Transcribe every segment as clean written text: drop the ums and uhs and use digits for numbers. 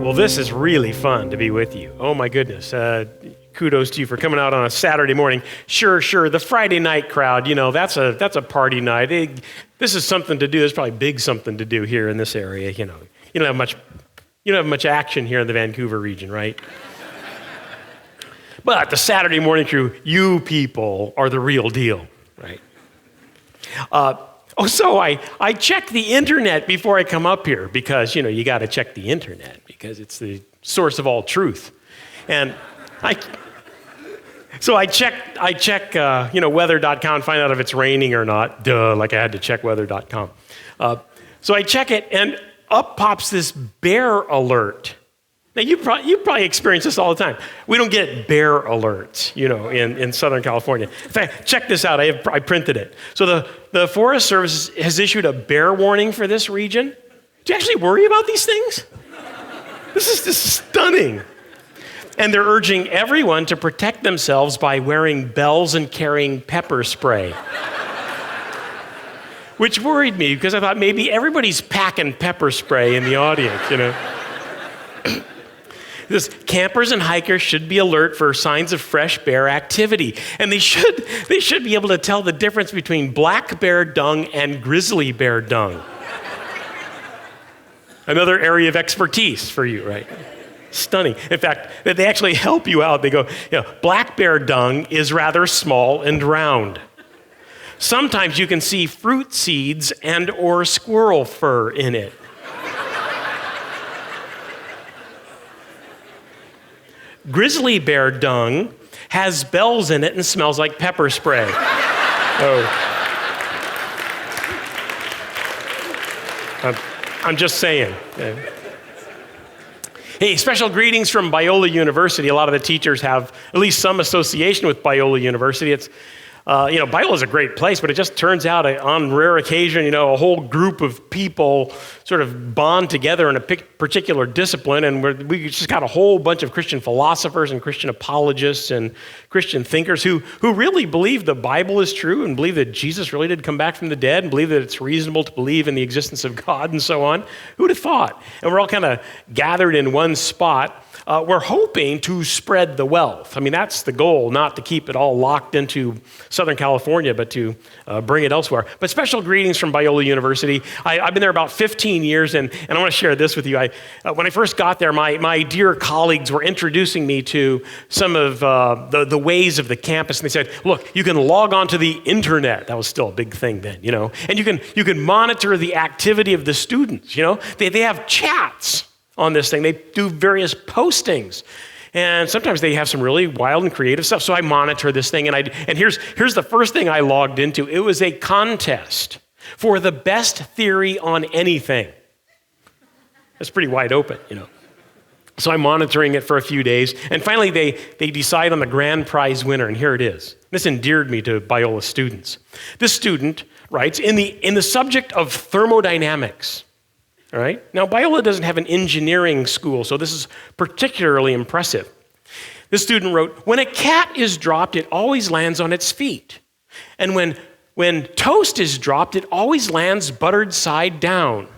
Well, this is really fun to be with you. Oh my goodness. Kudos to you for coming out on a Saturday morning. Sure. The Friday night crowd, that's a party night. This is something to do. There's probably big something to do here in this area. You don't have much action here in the Vancouver region, right? But the Saturday morning crew, you people are the real deal, right? So I check the internet before I come up here because, you got to check the internet because it's the source of all truth. And I check, weather.com, find out if it's raining or not. Duh, like I had to check weather.com. So I check it, and up pops this bear alert. Now, you probably experience this all the time. We don't get bear alerts, in Southern California. In fact, check this out. I printed it. So the Forest Service has issued a bear warning for this region. Do you actually worry about these things? This is just stunning. And they're urging everyone to protect themselves by wearing bells and carrying pepper spray. Which worried me because I thought maybe everybody's packing pepper spray in the audience, This campers and hikers should be alert for signs of fresh bear activity. And they should be able to tell the difference between black bear dung and grizzly bear dung. Another area of expertise for you, right? Stunning. In fact, they actually help you out. They go, black bear dung is rather small and round. Sometimes you can see fruit seeds and or squirrel fur in it. Grizzly bear dung has bells in it and smells like pepper spray. I'm just saying. Hey, special greetings from Biola University. A lot of the teachers have at least some association with Biola University. It's Biola is a great place, but it just turns out on rare occasion, a whole group of people sort of bond together in a particular discipline, and we just got a whole bunch of Christian philosophers and Christian apologists and Christian thinkers who really believe the Bible is true and believe that Jesus really did come back from the dead and believe that it's reasonable to believe in the existence of God and so on. Who would have thought? And we're all kind of gathered in one spot. We're hoping to spread the wealth. I mean, that's the goal, not to keep it all locked into Southern California, but to bring it elsewhere. But special greetings from Biola University. I've been there about 15 years, and I want to share this with you. When I first got there, my dear colleagues were introducing me to some of the ways of the campus, and they said, look, you can log on to the internet. That was still a big thing then, and you can monitor the activity of the students, They have chats on this thing. They do various postings. And sometimes they have some really wild and creative stuff. So I monitor this thing, and here's the first thing I logged into. It was a contest for the best theory on anything. That's pretty wide open, So I'm monitoring it for a few days, and finally they decide on the grand prize winner, and here it is. This endeared me to Biola students. This student writes, in the subject of thermodynamics. All right? Now, Biola doesn't have an engineering school, so this is particularly impressive. This student wrote, when a cat is dropped, it always lands on its feet. And when toast is dropped, it always lands buttered side down.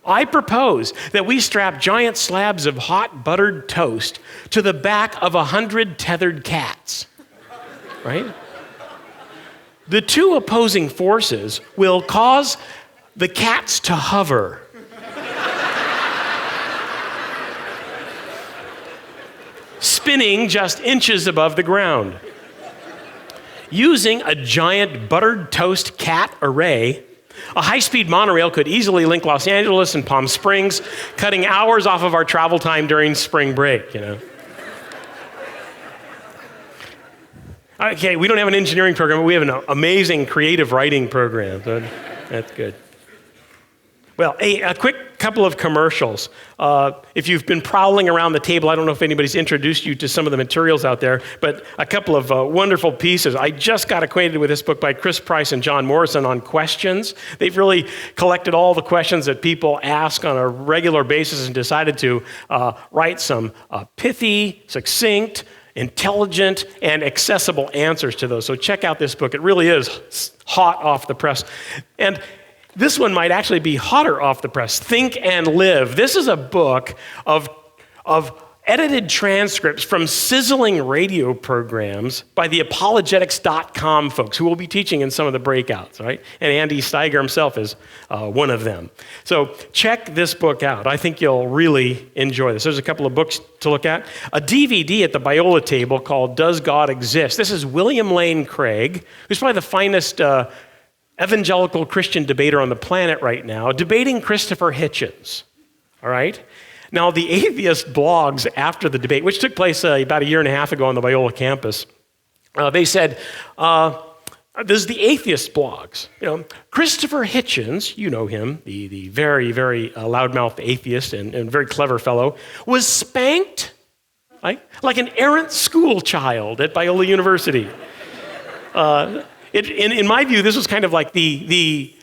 I propose that we strap giant slabs of hot buttered toast to the back of 100 tethered cats. Right? The two opposing forces will cause the cats to hover. Spinning just inches above the ground. Using a giant buttered toast cat array, a high-speed monorail could easily link Los Angeles and Palm Springs, cutting hours off of our travel time during spring break, Okay, we don't have an engineering program, but we have an amazing creative writing program. So that's good. Well, a quick couple of commercials. If you've been prowling around the table, I don't know if anybody's introduced you to some of the materials out there, but a couple of wonderful pieces. I just got acquainted with this book by Chris Price and John Morrison on questions. They've really collected all the questions that people ask on a regular basis and decided to write some pithy, succinct, intelligent, and accessible answers to those. So check out this book. It really is hot off the press. And this one might actually be hotter off the press. Think and Live. This is a book of of edited transcripts from sizzling radio programs by the Apologetics.com folks who will be teaching in some of the breakouts, right? And Andy Steiger himself is one of them. So check this book out. I think you'll really enjoy this. There's a couple of books to look at. A DVD at the Biola table called Does God Exist? This is William Lane Craig, who's probably the finest evangelical Christian debater on the planet right now, debating Christopher Hitchens, all right? Now, the atheist blogs after the debate, which took place about a year and a half ago on the Biola campus, they said, this is the atheist blogs. Christopher Hitchens, you know him, the very, very loudmouth atheist and very clever fellow, was spanked like an errant school child at Biola University. In my view, this was kind of like the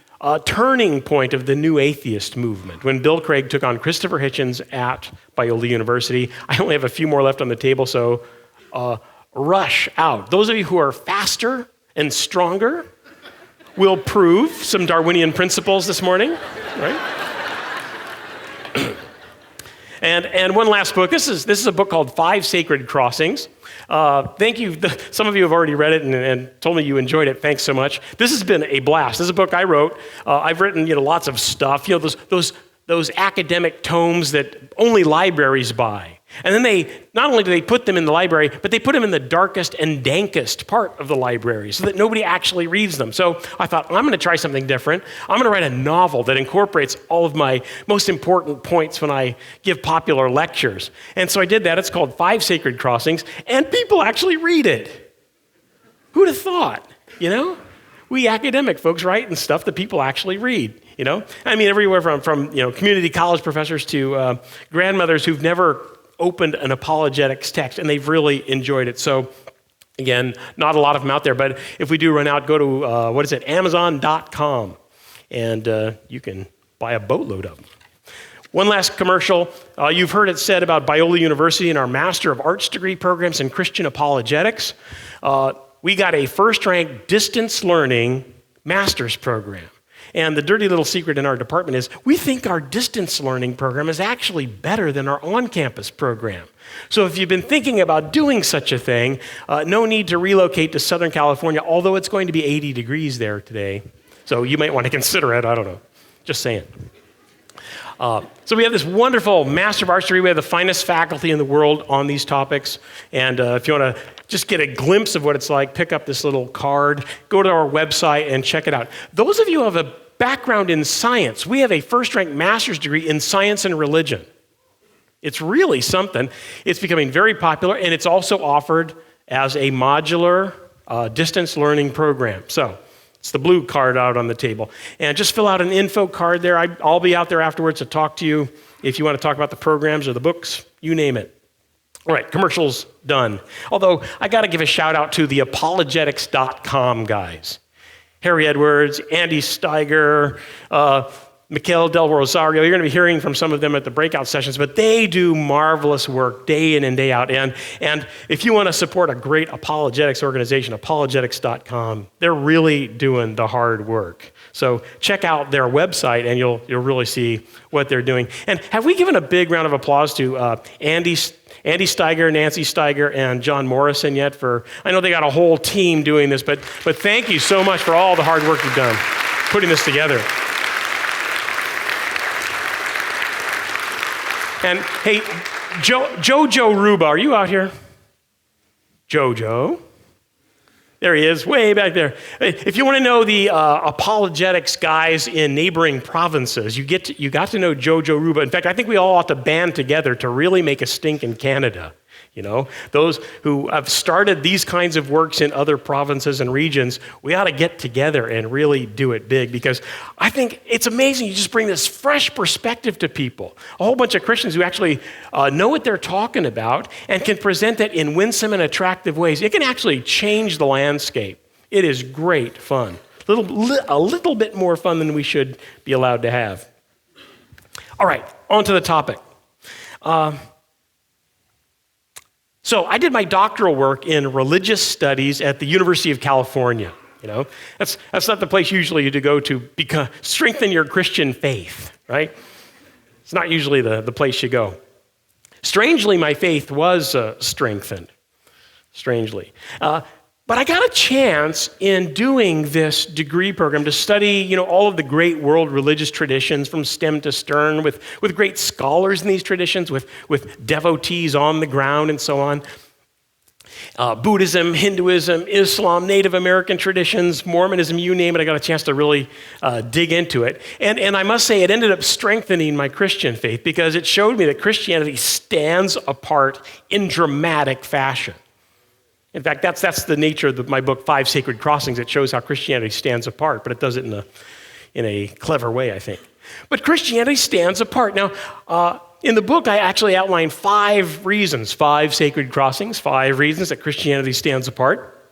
turning point of the new atheist movement when Bill Craig took on Christopher Hitchens at Biola University. I only have a few more left on the table, so rush out. Those of you who are faster and stronger will prove some Darwinian principles this morning, right? And one last book. This is a book called 5 Sacred Crossings. Thank you. Some of you have already read it and told me you enjoyed it. Thanks so much. This has been a blast. This is a book I wrote. I've written lots of stuff. Those academic tomes that only libraries buy. And then not only do they put them in the library, but they put them in the darkest and dankest part of the library so that nobody actually reads them. So I thought, I'm going to try something different. I'm going to write a novel that incorporates all of my most important points when I give popular lectures. And so I did that. It's called 5 Sacred Crossings, and people actually read it. Who'd have thought, We academic folks write and stuff that people actually read, I mean, everywhere from community college professors to grandmothers who've never opened an apologetics text, and they've really enjoyed it. So, again, not a lot of them out there, but if we do run out, go to, Amazon.com, and you can buy a boatload of them. One last commercial. You've heard it said about Biola University and our Master of Arts degree programs in Christian apologetics. We got a first-ranked distance learning master's program. And the dirty little secret in our department is we think our distance learning program is actually better than our on-campus program. So if you've been thinking about doing such a thing, no need to relocate to Southern California, although it's going to be 80 degrees there today. So you might want to consider it. I don't know. Just saying. So we have this wonderful Master of Arts degree. We have the finest faculty in the world on these topics. And if you want to just get a glimpse of what it's like, pick up this little card, go to our website and check it out. Those of you who have a background in science, we have a first-ranked master's degree in science and religion. It's really something. It's becoming very popular, and it's also offered as a modular distance learning program. So it's the blue card out on the table. And just fill out an info card there. I'll be out there afterwards to talk to you if you want to talk about the programs or the books, you name it. All right, commercials done. Although I got to give a shout out to the Apologetics.com guys. Harry Edwards, Andy Steiger, Mikhail Del Rosario. You're going to be hearing from some of them at the breakout sessions, but they do marvelous work day in and day out. And if you want to support a great apologetics organization, Apologetics.com, they're really doing the hard work. So check out their website, and you'll really see what they're doing. And have we given a big round of applause to Andy Steiger, Nancy Steiger, and John Morrison yet? I know they got a whole team doing this, but thank you so much for all the hard work you've done putting this together. And hey, Jojo Ruba, are you out here? Jojo? There he is, way back there. If you want to know the apologetics guys in neighboring provinces, you got to know Jojo Ruba. In fact, I think we all ought to band together to really make a stink in Canada. Those who have started these kinds of works in other provinces and regions, we ought to get together and really do it big, because I think it's amazing. You just bring this fresh perspective to people. A whole bunch of Christians who actually know what they're talking about and can present it in winsome and attractive ways. It can actually change the landscape. It is great fun. A little bit more fun than we should be allowed to have. All right, on to the topic. So I did my doctoral work in religious studies at the University of California. That's not the place usually to go to strengthen your Christian faith, right? It's not usually the place you go. Strangely, my faith was strengthened. Strangely. But I got a chance in doing this degree program to study, all of the great world religious traditions from stem to stern with great scholars in these traditions, with devotees on the ground and so on. Buddhism, Hinduism, Islam, Native American traditions, Mormonism, you name it. I got a chance to really dig into it. And I must say, it ended up strengthening my Christian faith because it showed me that Christianity stands apart in dramatic fashion. In fact, that's the nature of my book, Five Sacred Crossings. It shows how Christianity stands apart, but it does it in a clever way, I think. But Christianity stands apart. Now, in the book, I actually outline 5 reasons, 5 sacred crossings, 5 reasons that Christianity stands apart.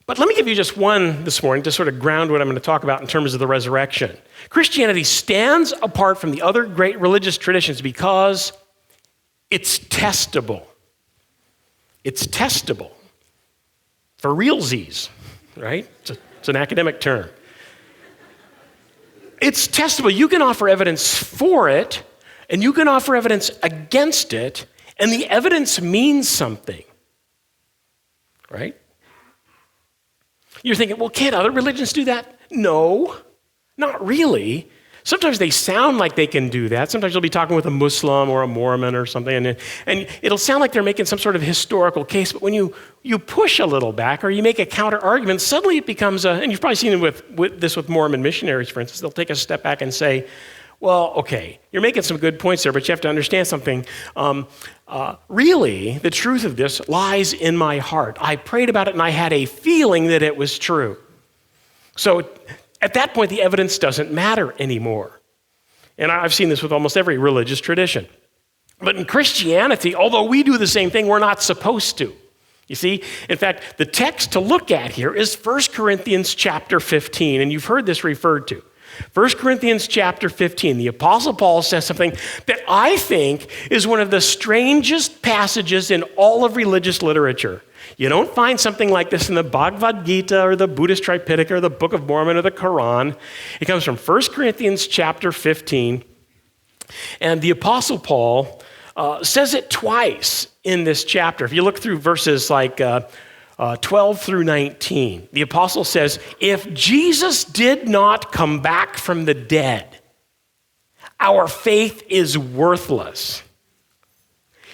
But let me give you just one this morning to sort of ground what I'm going to talk about in terms of the resurrection. Christianity stands apart from the other great religious traditions because it's testable. It's testable. For realsies, right? It's an academic term. It's testable. You can offer evidence for it, and you can offer evidence against it, and the evidence means something, right? You're thinking, well, can't other religions do that? No, not really. Sometimes they sound like they can do that. Sometimes you'll be talking with a Muslim or a Mormon or something, and it'll sound like they're making some sort of historical case, but when you push a little back or you make a counter argument, suddenly it becomes and you've probably seen it with Mormon missionaries, for instance. They'll take a step back and say, well, okay, you're making some good points there, but you have to understand something. Really, the truth of this lies in my heart. I prayed about it and I had a feeling that it was true. So at that point, the evidence doesn't matter anymore. And I've seen this with almost every religious tradition. But in Christianity, although we do the same thing, we're not supposed to. You see, in fact, the text to look at here is 1 Corinthians chapter 15, and you've heard this referred to. 1 Corinthians chapter 15, the Apostle Paul says something that I think is one of the strangest passages in all of religious literature. You don't find something like this in the Bhagavad Gita or the Buddhist Tripitaka or the Book of Mormon or the Quran. It comes from 1 Corinthians chapter 15. And the Apostle Paul says it twice in this chapter. If you look through verses like 12 through 19, the Apostle says, if Jesus did not come back from the dead, our faith is worthless.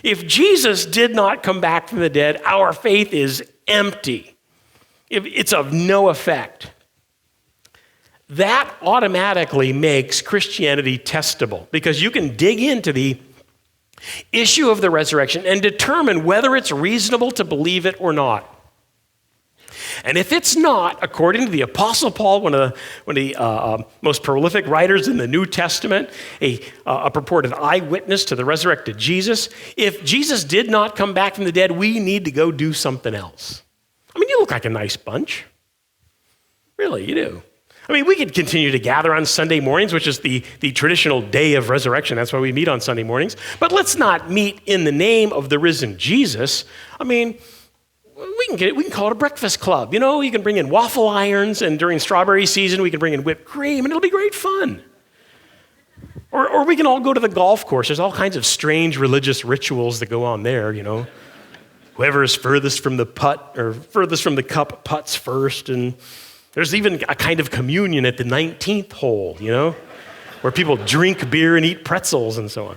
If Jesus did not come back from the dead, our faith is empty. It's of no effect. That automatically makes Christianity testable because you can dig into the issue of the resurrection and determine whether it's reasonable to believe it or not. And if it's not, according to the Apostle Paul, one of the most prolific writers in the New Testament, a purported eyewitness to the resurrected Jesus, if Jesus did not come back from the dead, we need to go do something else. I mean, you look like a nice bunch. Really, you do. I mean, we could continue to gather on Sunday mornings, which is the traditional day of resurrection. That's why we meet on Sunday mornings. But let's not meet in the name of the risen Jesus. I mean, we can call it a breakfast club. You can bring in waffle irons, and during strawberry season, we can bring in whipped cream, and it'll be great fun. Or we can all go to the golf course. There's all kinds of strange religious rituals that go on there, Whoever is furthest from the putt or furthest from the cup putts first, and there's even a kind of communion at the 19th hole, where people drink beer and eat pretzels and so on.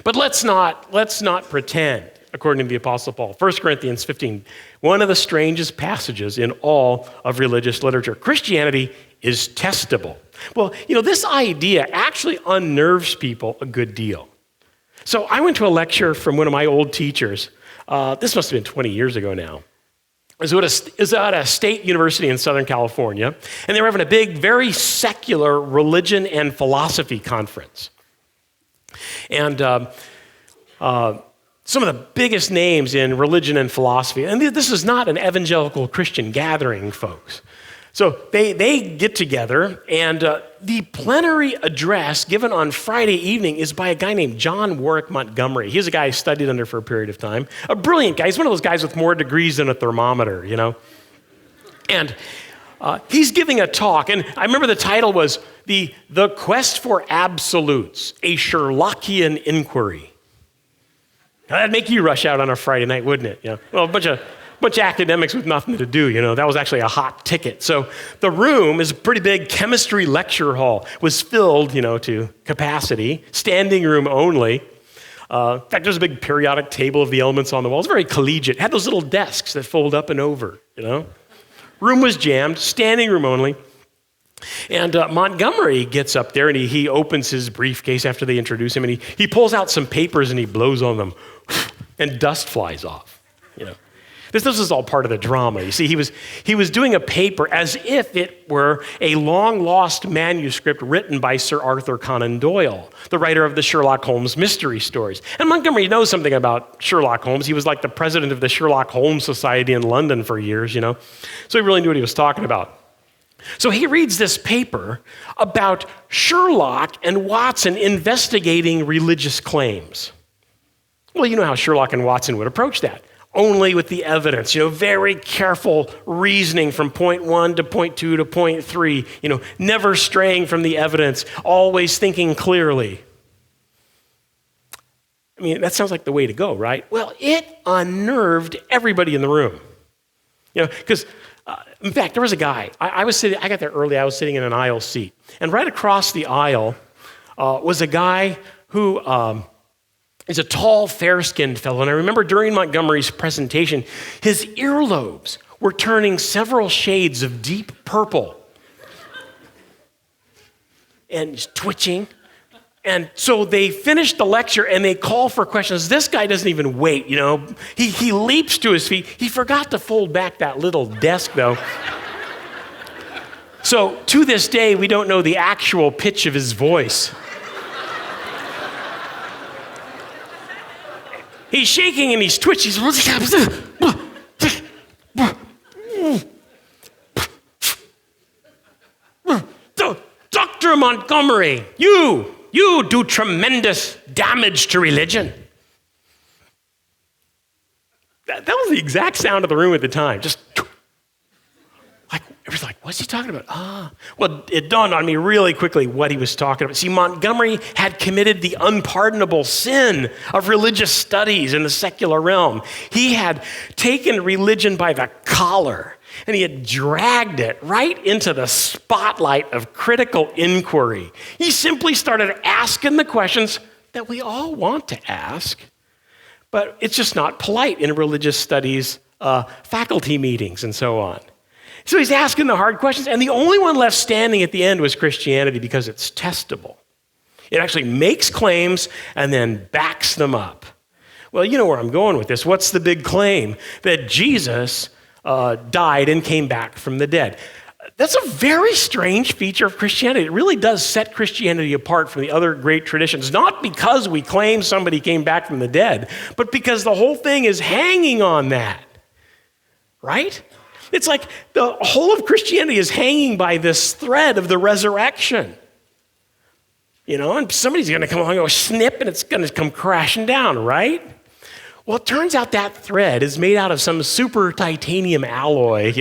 But let's not pretend, according to the Apostle Paul. 1 Corinthians 15, one of the strangest passages in all of religious literature. Christianity is testable. Well, this idea actually unnerves people a good deal. So I went to a lecture from one of my old teachers. This must have been 20 years ago now. It was at a state university in Southern California, and they were having a big, very secular religion and philosophy conference. And some of the biggest names in religion and philosophy, and this is not an evangelical Christian gathering, folks. So they get together, and the plenary address given on Friday evening is by a guy named John Warwick Montgomery. He's a guy I studied under for a period of time. A brilliant guy. He's one of those guys with more degrees than a thermometer, And He's giving a talk, and I remember the title was The Quest for Absolutes, a Sherlockian Inquiry. Now, that'd make you rush out on a Friday night, wouldn't it? Yeah. Well, a bunch of academics with nothing to do, That was actually a hot ticket. So the room is a pretty big chemistry lecture hall. It was filled, to capacity, standing room only. In fact, there's a big periodic table of the elements on the wall. It's very collegiate. It had those little desks that fold up and over, Room was jammed, standing room only. And Montgomery gets up there and he opens his briefcase after they introduce him and he pulls out some papers and he blows on them and dust flies off, This is all part of the drama. You see, he was doing a paper as if it were a long-lost manuscript written by Sir Arthur Conan Doyle, the writer of the Sherlock Holmes mystery stories. And Montgomery knows something about Sherlock Holmes. He was like the president of the Sherlock Holmes Society in London for years, So he really knew what he was talking about. So he reads this paper about Sherlock and Watson investigating religious claims. Well, you know how Sherlock and Watson would approach that. Only with the evidence, very careful reasoning from point 1 to point 2 to point 3, never straying from the evidence, always thinking clearly. I mean, that sounds like the way to go, right? Well, it unnerved everybody in the room. Because, in fact, there was a guy, I got there early, I was sitting in an aisle seat. And right across the aisle was a guy who is a tall, fair-skinned fellow. And I remember during Montgomery's presentation, his earlobes were turning several shades of deep purple and twitching. And so they finished the lecture and they call for questions. This guy doesn't even wait, He leaps to his feet. He forgot to fold back that little desk, though. So to this day, we don't know the actual pitch of his voice. He's shaking and he's twitching. Dr. Montgomery, you do tremendous damage to religion. That was the exact sound of the room at the time. Just it was like, what's he talking about? Well, it dawned on me really quickly what he was talking about. See, Montgomery had committed the unpardonable sin of religious studies in the secular realm. He had taken religion by the collar and he had dragged it right into the spotlight of critical inquiry. He simply started asking the questions that we all want to ask, but it's just not polite in religious studies faculty meetings and so on. So he's asking the hard questions, and the only one left standing at the end was Christianity because it's testable. It actually makes claims and then backs them up. Well, you know where I'm going with this. What's the big claim? That Jesus died and came back from the dead. That's a very strange feature of Christianity. It really does set Christianity apart from the other great traditions, not because we claim somebody came back from the dead, but because the whole thing is hanging on that, right? It's like the whole of Christianity is hanging by this thread of the resurrection. And somebody's going to come along and go snip and it's going to come crashing down, right? Well, it turns out that thread is made out of some super titanium alloy,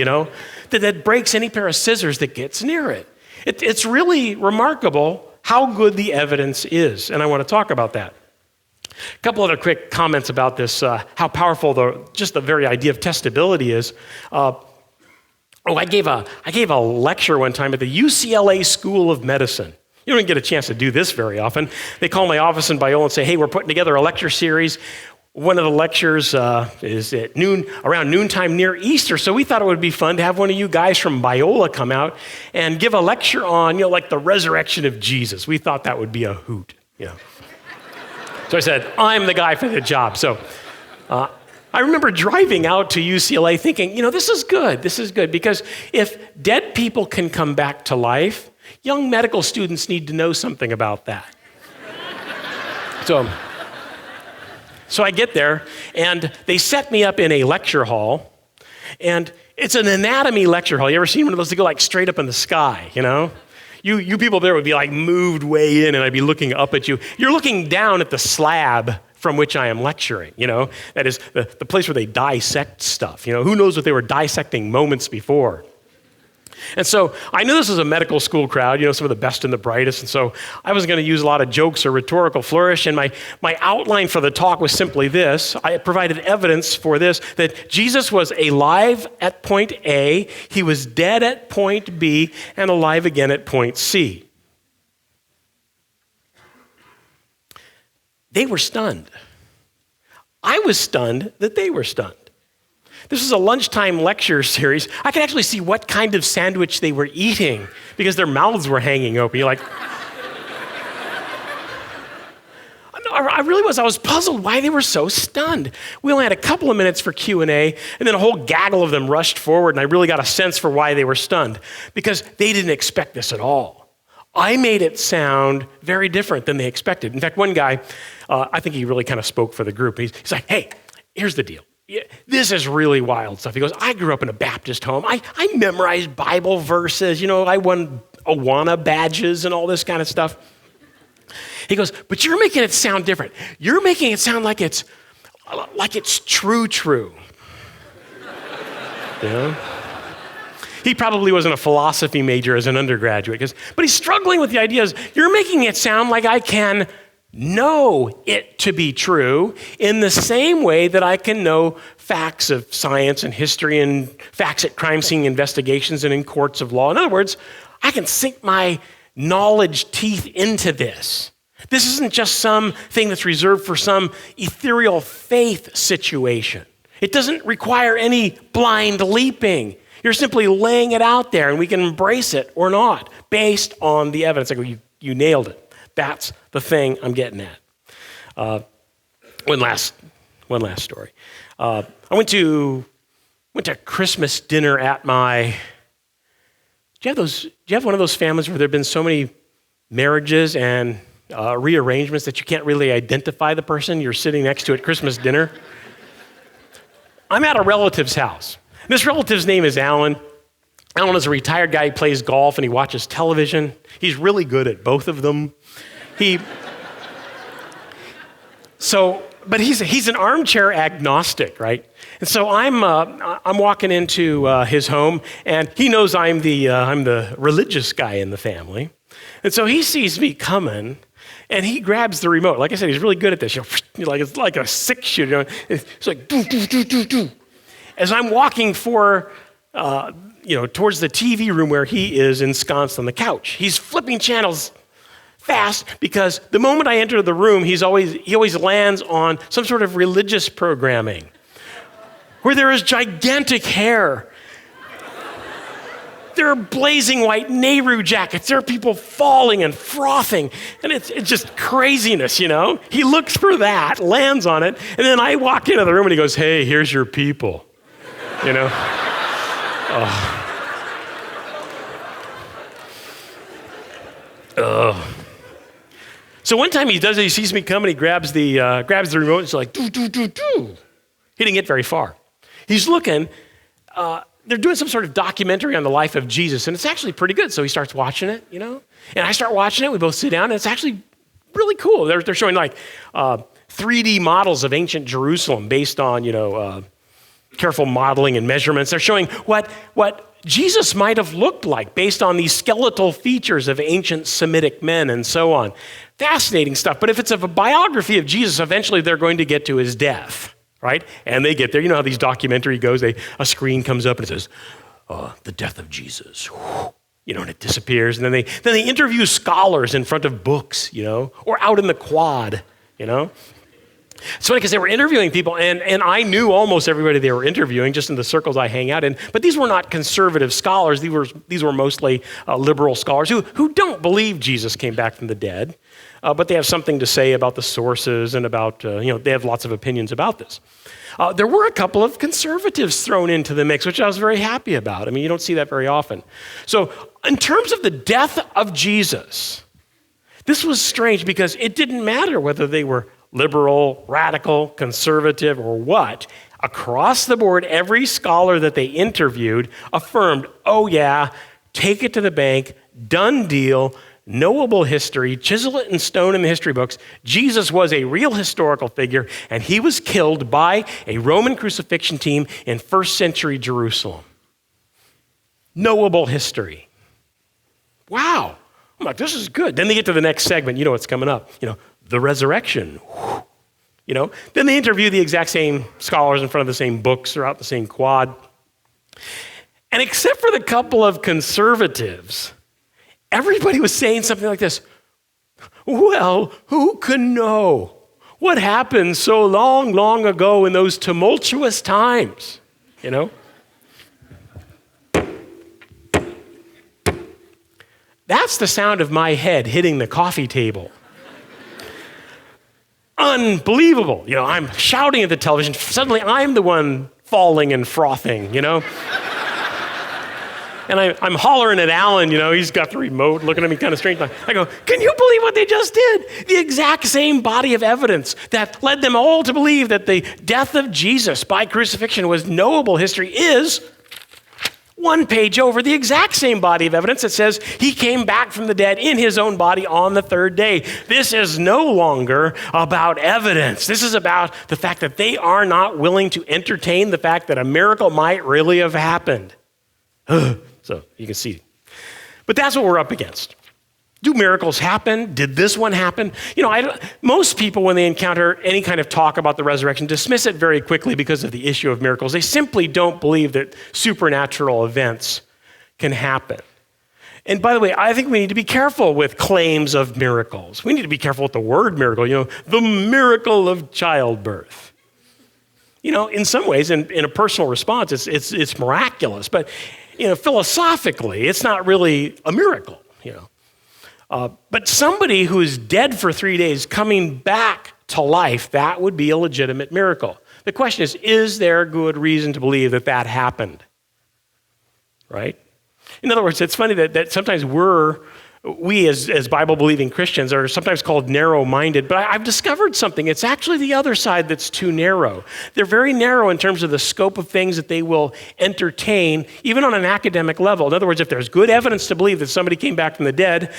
that breaks any pair of scissors that gets near it. It's really remarkable how good the evidence is, and I want to talk about that. A couple other quick comments about this, how powerful just the very idea of testability is. I gave a lecture one time at the UCLA School of Medicine. You don't get a chance to do this very often. They call my office in Biola and say, hey, we're putting together a lecture series. One of the lectures is at around noontime near Easter. So we thought it would be fun to have one of you guys from Biola come out and give a lecture on, like the resurrection of Jesus. We thought that would be a hoot, So I said, I'm the guy for the job. So I remember driving out to UCLA thinking, this is good, because if dead people can come back to life, young medical students need to know something about that. So I get there, and they set me up in a lecture hall, and it's an anatomy lecture hall. You ever seen one of those that go straight up in the sky, You people there would be moved way in, and I'd be looking up at you. You're looking down at the slab from which I am lecturing, That is the place where they dissect stuff, Who knows what they were dissecting moments before. And so I knew this was a medical school crowd, some of the best and the brightest. And so I was going to use a lot of jokes or rhetorical flourish. And my outline for the talk was simply this. I provided evidence for this, that Jesus was alive at point A, he was dead at point B, and alive again at point C. They were stunned. I was stunned that they were stunned. This is a lunchtime lecture series. I could actually see what kind of sandwich they were eating because their mouths were hanging open. You're like, I really was. I was puzzled why they were so stunned. We only had a couple of minutes for Q&A, and then a whole gaggle of them rushed forward, and I really got a sense for why they were stunned, because they didn't expect this at all. I made it sound very different than they expected. In fact, one guy, I think he really kind of spoke for the group. He's like, hey, here's the deal. This is really wild stuff. He goes, I grew up in a Baptist home. I memorized Bible verses. I won Awana badges and all this kind of stuff. He goes, but you're making it sound different. You're making it sound like it's true. He probably wasn't a philosophy major as an undergraduate, but he's struggling with the ideas. You're making it sound like I can know it to be true in the same way that I can know facts of science and history and facts at crime scene investigations and in courts of law. In other words, I can sink my knowledge teeth into this. This isn't just something that's reserved for some ethereal faith situation. It doesn't require any blind leaping. You're simply laying it out there, and we can embrace it or not based on the evidence. I go, you nailed it. That's the thing I'm getting at. One last story. I went to Christmas dinner at my. Do you have one of those families where there have been so many marriages and rearrangements that you can't really identify the person you're sitting next to at Christmas dinner? I'm at a relative's house. This relative's name is Alan. Alan is a retired guy. He plays golf and he watches television. He's really good at both of them. But he's an armchair agnostic, right? And so I'm walking into his home, and he knows I'm the religious guy in the family, and so he sees me coming, and he grabs the remote. Like I said, he's really good at this. Like it's like a six shooter. It's like do do do do do. As I'm walking towards the TV room where he is ensconced on the couch, he's flipping channels fast, because the moment I enter the room, he always lands on some sort of religious programming where there is gigantic hair. There are blazing white Nehru jackets. There are people falling and frothing, and it's just craziness, He looks for that, lands on it, and then I walk into the room and he goes, "Hey, here's your people," So one time he does it, he sees me coming, he grabs the remote, and it's like, do, do, do, do. He didn't get very far. He's looking, they're doing some sort of documentary on the life of Jesus, and it's actually pretty good. So he starts watching it, and I start watching it, we both sit down, and it's actually really cool. They're showing 3D models of ancient Jerusalem based on, careful modeling and measurements. They're showing what Jesus might have looked like based on these skeletal features of ancient Semitic men and so on. Fascinating stuff. But if it's a biography of Jesus, eventually they're going to get to his death, right? And they get there. You know how these documentary goes? A screen comes up and it says, the death of Jesus. And it disappears. And then they interview scholars in front of books, or out in the quad, It's funny because they were interviewing people, and I knew almost everybody they were interviewing just in the circles I hang out in. But these were not conservative scholars. These were mostly liberal scholars who don't believe Jesus came back from the dead, but they have something to say about the sources and about, they have lots of opinions about this. There were a couple of conservatives thrown into the mix, which I was very happy about. I mean, you don't see that very often. So in terms of the death of Jesus, this was strange because it didn't matter whether they were liberal, radical, conservative, or what. Across the board, every scholar that they interviewed affirmed, oh yeah, take it to the bank, done deal, knowable history, chisel it in stone in the history books. Jesus was a real historical figure, and he was killed by a Roman crucifixion team in first century Jerusalem. knowable history. Wow. I'm like, this is good. Then they get to the next segment. You know what's coming up. The resurrection. Then they interview the exact same scholars in front of the same books throughout the same quad. And except for the couple of conservatives, everybody was saying something like this. Well, who can know what happened so long, long ago in those tumultuous times? That's the sound of my head hitting the coffee table. Unbelievable. I'm shouting at the television. Suddenly I'm the one falling and frothing, And I'm hollering at Alan, he's got the remote looking at me kind of strange. I go, can you believe what they just did? The exact same body of evidence that led them all to believe that the death of Jesus by crucifixion was knowable history is one page over the exact same body of evidence that says he came back from the dead in his own body on the third day. This is no longer about evidence. This is about the fact that they are not willing to entertain the fact that a miracle might really have happened. So you can see. But that's what we're up against. Do miracles happen? Did this one happen? Most people, when they encounter any kind of talk about the resurrection, dismiss it very quickly because of the issue of miracles. They simply don't believe that supernatural events can happen. And by the way, I think we need to be careful with claims of miracles. We need to be careful with the word miracle, the miracle of childbirth. In some ways, in a personal response, it's miraculous. But philosophically, it's not really a miracle, But somebody who is dead for 3 days coming back to life, that would be a legitimate miracle. The question is there good reason to believe that that happened? Right? In other words, it's funny that sometimes we as Bible-believing Christians are sometimes called narrow-minded, but I've discovered something. It's actually the other side that's too narrow. They're very narrow in terms of the scope of things that they will entertain, even on an academic level. In other words, if there's good evidence to believe that somebody came back from the dead,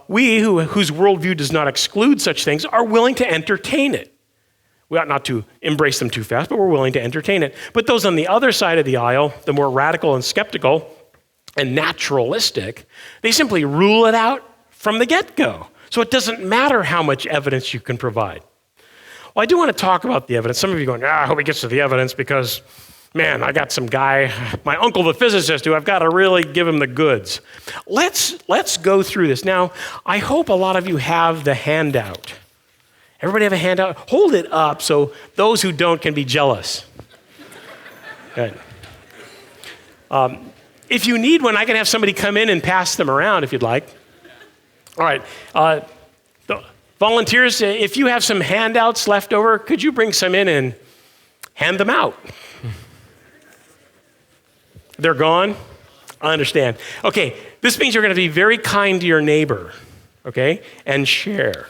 we, whose worldview does not exclude such things, are willing to entertain it. We ought not to embrace them too fast, but we're willing to entertain it. But those on the other side of the aisle, the more radical and skeptical and naturalistic, they simply rule it out from the get-go. So it doesn't matter how much evidence you can provide. Well, I do want to talk about the evidence. Some of you are going, I hope he gets to the evidence because, man, I got some guy, my uncle the physicist, who I've got to really give him the goods. Let's go through this. Now, I hope a lot of you have the handout. Everybody have a handout? Hold it up so those who don't can be jealous. Good. If you need one, I can have somebody come in and pass them around if you'd like. All right. Volunteers, if you have some handouts left over, could you bring some in and hand them out? They're gone? I understand. Okay, this means you're going to be very kind to your neighbor, okay, and share.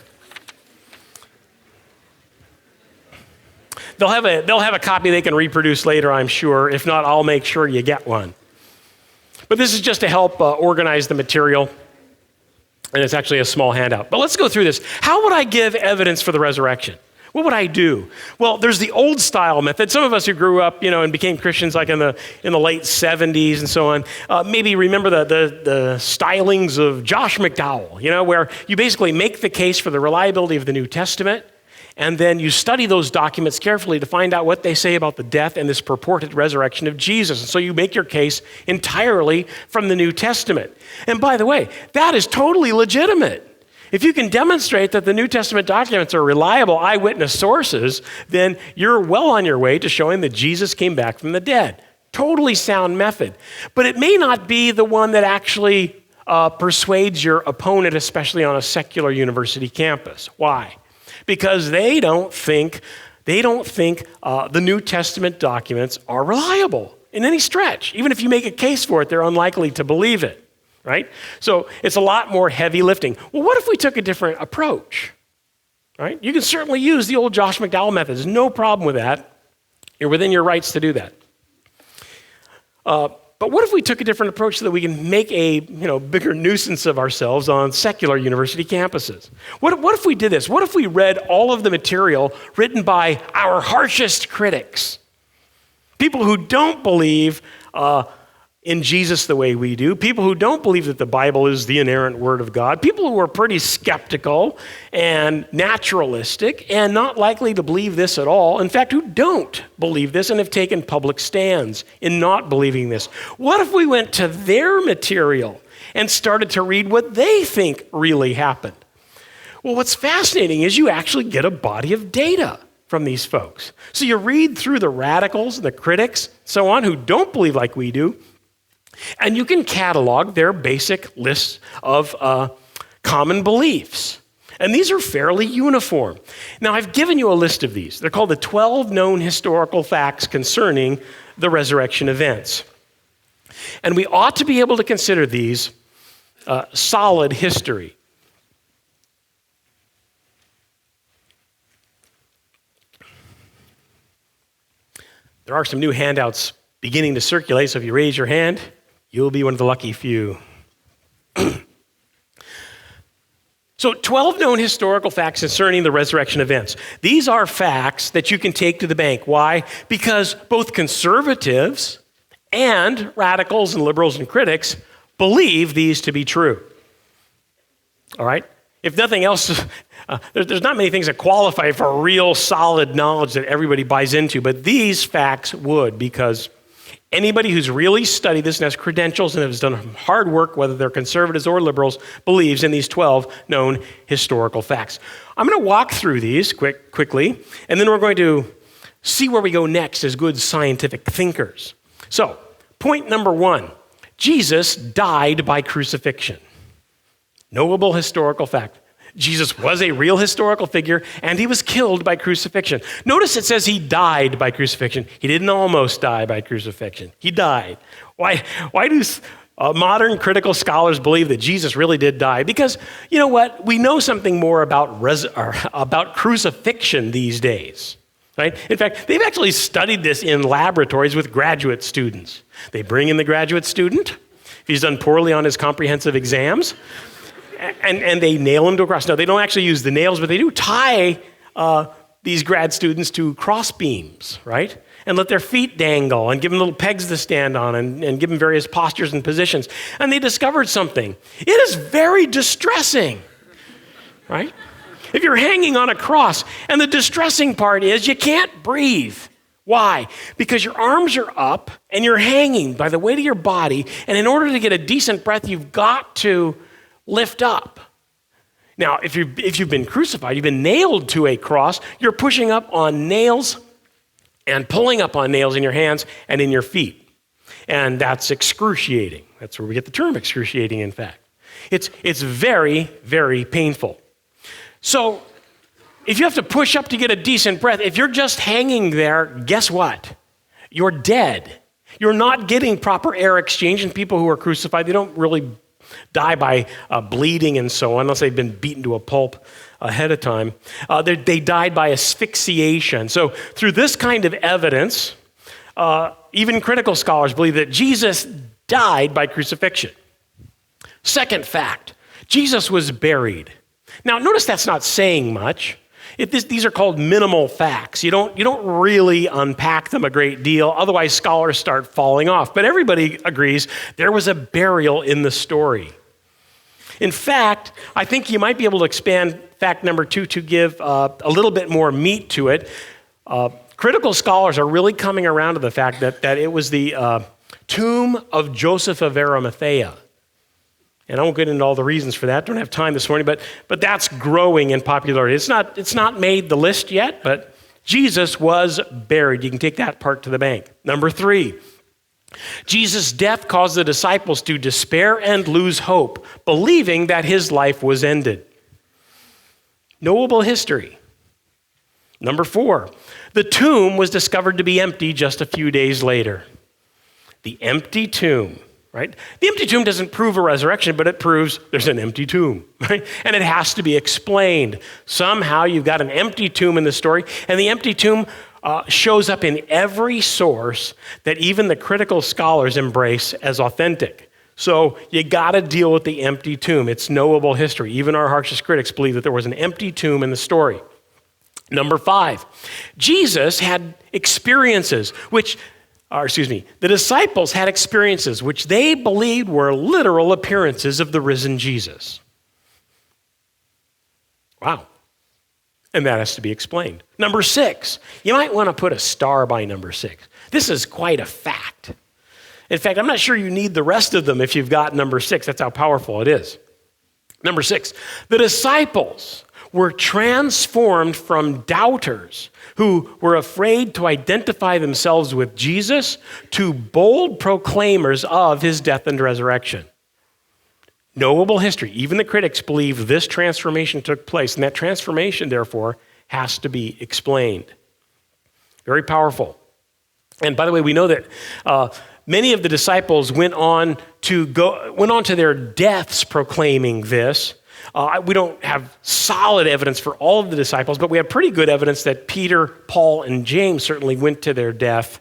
They'll have a copy they can reproduce later, I'm sure. If not, I'll make sure you get one. But this is just to help organize the material, and it's actually a small handout. But let's go through this. How would I give evidence for the resurrection? What would I do? Well, there's the old style method. Some of us who grew up, and became Christians like in the late 70s and so on, maybe remember the stylings of Josh McDowell, where you basically make the case for the reliability of the New Testament, and then you study those documents carefully to find out what they say about the death and this purported resurrection of Jesus. And so you make your case entirely from the New Testament. And by the way, that is totally legitimate. If you can demonstrate that the New Testament documents are reliable eyewitness sources, then you're well on your way to showing that Jesus came back from the dead. Totally sound method. But it may not be the one that actually persuades your opponent, especially on a secular university campus. Why? Because they don't think the New Testament documents are reliable in any stretch. Even if you make a case for it, they're unlikely to believe it, right? So it's a lot more heavy lifting. Well, what if we took a different approach, right? You can certainly use the old Josh McDowell method. There's no problem with that. You're within your rights to do that. But what if we took a different approach so that we can make a bigger nuisance of ourselves on secular university campuses? What if we did this? What if we read all of the material written by our harshest critics? People who don't believe in Jesus the way we do, people who don't believe that the Bible is the inerrant word of God, people who are pretty skeptical and naturalistic and not likely to believe this at all, in fact, who don't believe this and have taken public stands in not believing this. What if we went to their material and started to read what they think really happened? Well, what's fascinating is you actually get a body of data from these folks. So you read through the radicals, the critics, so on, who don't believe like we do, and you can catalog their basic lists of common beliefs. And these are fairly uniform. Now, I've given you a list of these. They're called the 12 known historical facts concerning the resurrection events. And we ought to be able to consider these solid history. There are some new handouts beginning to circulate, so if you raise your hand, you'll be one of the lucky few. So 12 known historical facts concerning the resurrection events. These are facts that you can take to the bank. Why? Because both conservatives and radicals and liberals and critics believe these to be true. All right? If nothing else, there's not many things that qualify for real solid knowledge that everybody buys into, but these facts would, because anybody who's really studied this and has credentials and has done hard work, whether they're conservatives or liberals, believes in these 12 known historical facts. I'm going to walk through these quickly, and then we're going to see where we go next as good scientific thinkers. So, point number 1, Jesus died by crucifixion. Knowable historical fact. Jesus was a real historical figure, and he was killed by crucifixion. Notice it says he died by crucifixion. He didn't almost die by crucifixion. He died. Why do modern critical scholars believe that Jesus really did die? Because, you know what? We know something more about crucifixion these days. Right? In fact, they've actually studied this in laboratories with graduate students. They bring in the graduate student, if he's done poorly on his comprehensive exams, and they nail him to a cross. No, they don't actually use the nails, but they do tie these grad students to cross beams, right? And let their feet dangle and give them little pegs to stand on and give them various postures and positions. And they discovered something. It is very distressing, right? If you're hanging on a cross, and the distressing part is you can't breathe. Why? Because your arms are up and you're hanging by the weight of your body, and in order to get a decent breath, you've got to lift up. Now, if you've been crucified, you've been nailed to a cross, you're pushing up on nails and pulling up on nails in your hands and in your feet. And that's excruciating. That's where we get the term excruciating, in fact. It's very, very painful. So, if you have to push up to get a decent breath, if you're just hanging there, guess what? You're dead. You're not getting proper air exchange, and people who are crucified, they don't really die by bleeding and so on, unless they've been beaten to a pulp ahead of time. They died by asphyxiation. So through this kind of evidence, even critical scholars believe that Jesus died by crucifixion. Second fact, Jesus was buried. Now notice that's not saying much. These are called minimal facts. You don't really unpack them a great deal, otherwise scholars start falling off. But everybody agrees there was a burial in the story. In fact, I think you might be able to expand fact number 2 to give a little bit more meat to it. Critical scholars are really coming around to the fact that it was the tomb of Joseph of Arimathea. And I won't get into all the reasons for that. Don't have time this morning, but that's growing in popularity. It's not made the list yet, but Jesus was buried. You can take that part to the bank. Number 3, Jesus' death caused the disciples to despair and lose hope, believing that his life was ended. Knowable history. Number 4, the tomb was discovered to be empty just a few days later. The empty tomb. Right? The empty tomb doesn't prove a resurrection, but it proves there's an empty tomb, right? And it has to be explained. Somehow you've got an empty tomb in the story, and the empty tomb shows up in every source that even the critical scholars embrace as authentic. So you got to deal with the empty tomb. It's knowable history. Even our harshest critics believe that there was an empty tomb in the story. Number 5, Jesus had experiences which the disciples had experiences which they believed were literal appearances of the risen Jesus. Wow. And that has to be explained. Number 6, you might want to put a star by number 6. This is quite a fact. In fact, I'm not sure you need the rest of them if you've got number 6. That's how powerful it is. Number 6, the disciples were transformed from doubters who were afraid to identify themselves with Jesus to bold proclaimers of his death and resurrection. Knowable history. Even the critics believe this transformation took place, and that transformation, therefore, has to be explained. Very powerful. And by the way, we know that many of the disciples went on to their deaths proclaiming this. We don't have solid evidence for all of the disciples, but we have pretty good evidence that Peter, Paul, and James certainly went to their death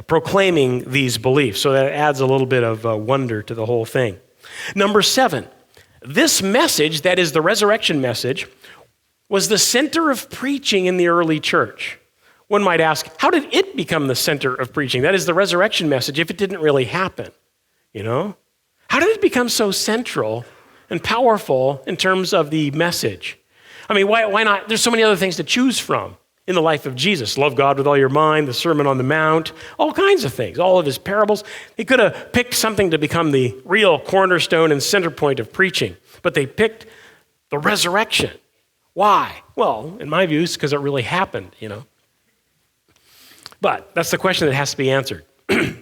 proclaiming these beliefs. So that adds a little bit of wonder to the whole thing. Number 7, this message, that is the resurrection message, was the center of preaching in the early church. One might ask, how did it become the center of preaching? That is the resurrection message if it didn't really happen, How did it become so central and powerful in terms of the message? I mean, why not? There's so many other things to choose from in the life of Jesus. Love God with all your mind, the Sermon on the Mount, all kinds of things, all of his parables. He could have picked something to become the real cornerstone and center point of preaching, but they picked the resurrection. Why? Well, in my view, it's because it really happened, But that's the question that has to be answered.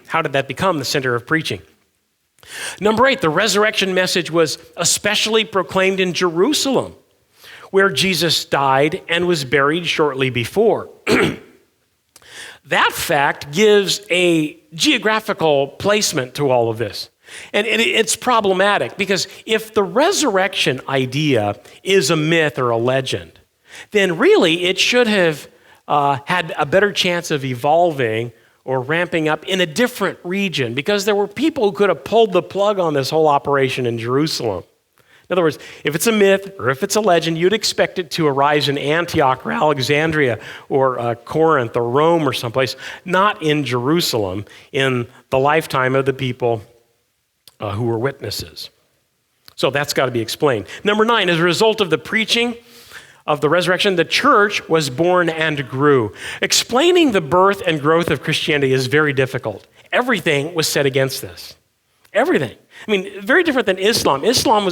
How did that become the center of preaching? Number 8, the resurrection message was especially proclaimed in Jerusalem, where Jesus died and was buried shortly before. That fact gives a geographical placement to all of this. And it's problematic because if the resurrection idea is a myth or a legend, then really it should have had a better chance of evolving or ramping up in a different region because there were people who could have pulled the plug on this whole operation in Jerusalem. In other words, if it's a myth or if it's a legend, you'd expect it to arise in Antioch or Alexandria or Corinth or Rome or someplace, not in Jerusalem in the lifetime of the people who were witnesses. So that's got to be explained. Number 9, as a result of the preaching of the resurrection, the church was born and grew. Explaining the birth and growth of Christianity is very difficult. Everything was set against this. Everything. I mean, very different than Islam. Islam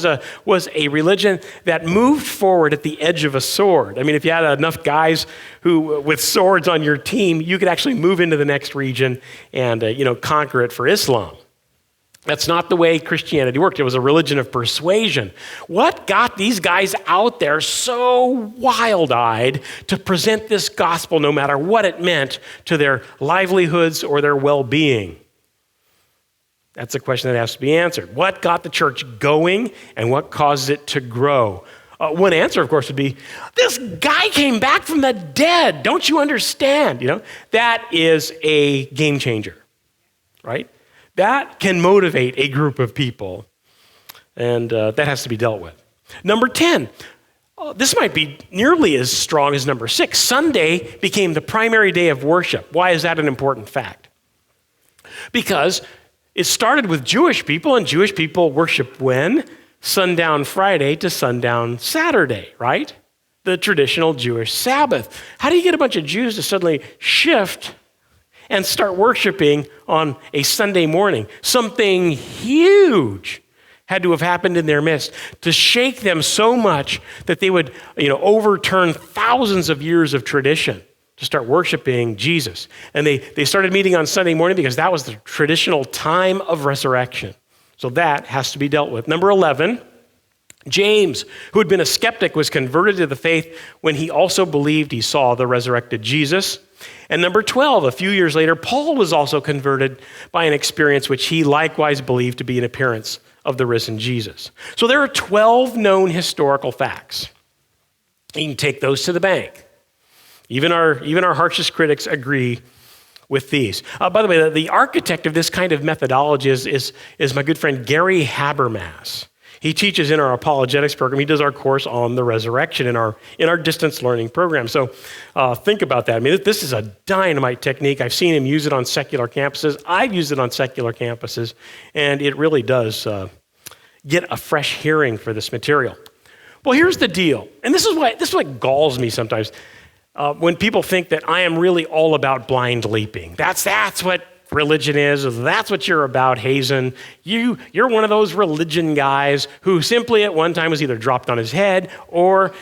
was a religion that moved forward at the edge of a sword. I mean, if you had enough guys who with swords on your team, you could actually move into the next region and conquer it for Islam. That's not the way Christianity worked. It was a religion of persuasion. What got these guys out there so wild-eyed to present this gospel no matter what it meant to their livelihoods or their well-being? That's a question that has to be answered. What got the church going and what caused it to grow? One answer, of course, would be, this guy came back from the dead. Don't you understand? That is a game changer, right? That can motivate a group of people, and that has to be dealt with. Number 10, this might be nearly as strong as number 6. Sunday became the primary day of worship. Why is that an important fact? Because it started with Jewish people, and Jewish people worship when? Sundown Friday to sundown Saturday, right? The traditional Jewish Sabbath. How do you get a bunch of Jews to suddenly shift and start worshiping on a Sunday morning? Something huge had to have happened in their midst to shake them so much that they would, overturn thousands of years of tradition to start worshiping Jesus. And they started meeting on Sunday morning because that was the traditional time of resurrection. So that has to be dealt with. Number 11, James, who had been a skeptic, was converted to the faith when he also believed he saw the resurrected Jesus. And number 12, a few years later, Paul was also converted by an experience which he likewise believed to be an appearance of the risen Jesus. So there are 12 known historical facts. You can take those to the bank. Even our harshest critics agree with these. By the way, the architect of this kind of methodology is my good friend Gary Habermas. He teaches in our Apologetics program. He does our course on the resurrection in our distance learning program. So think about that. I mean, this is a dynamite technique. I've seen him use it on secular campuses. I've used it on secular campuses, and it really does get a fresh hearing for this material. Well, here's the deal, and this is what galls me sometimes when people think that I am really all about blind leaping. That's what religion is. That's what you're about, Hazen. You're one of those religion guys who simply at one time was either dropped on his head or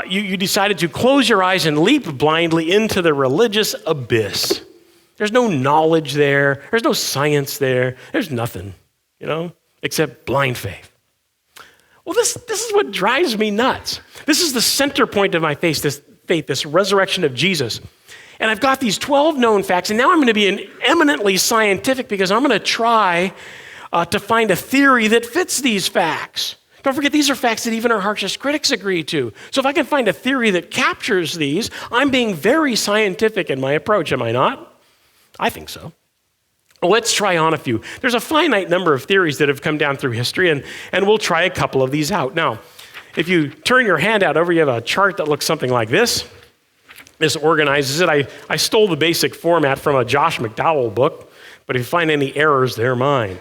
you decided to close your eyes and leap blindly into the religious abyss. There's no knowledge there. There's no science there. There's nothing, except blind faith. Well, this is what drives me nuts. This is the center point of my faith, this resurrection of Jesus. And I've got these 12 known facts, and now I'm going to be eminently scientific because I'm going to try to find a theory that fits these facts. Don't forget, these are facts that even our harshest critics agree to. So if I can find a theory that captures these, I'm being very scientific in my approach, am I not? I think so. Well, let's try on a few. There's a finite number of theories that have come down through history, and we'll try a couple of these out. Now, if you turn your hand out over, you have a chart that looks something like this. This organizes it. I stole the basic format from a Josh McDowell book, but if you find any errors, they're mine.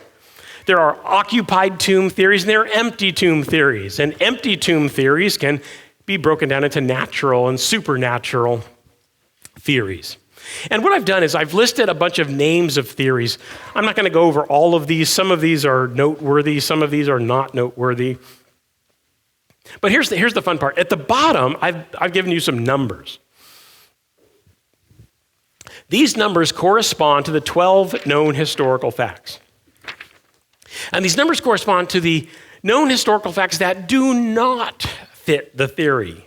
There are occupied tomb theories and there are empty tomb theories. And empty tomb theories can be broken down into natural and supernatural theories. And what I've done is I've listed a bunch of names of theories. I'm not going to go over all of these. Some of these are noteworthy. Some of these are not noteworthy. But here's the fun part. At the bottom, I've given you some numbers. These numbers correspond to the 12 known historical facts. And these numbers correspond to the known historical facts that do not fit the theory.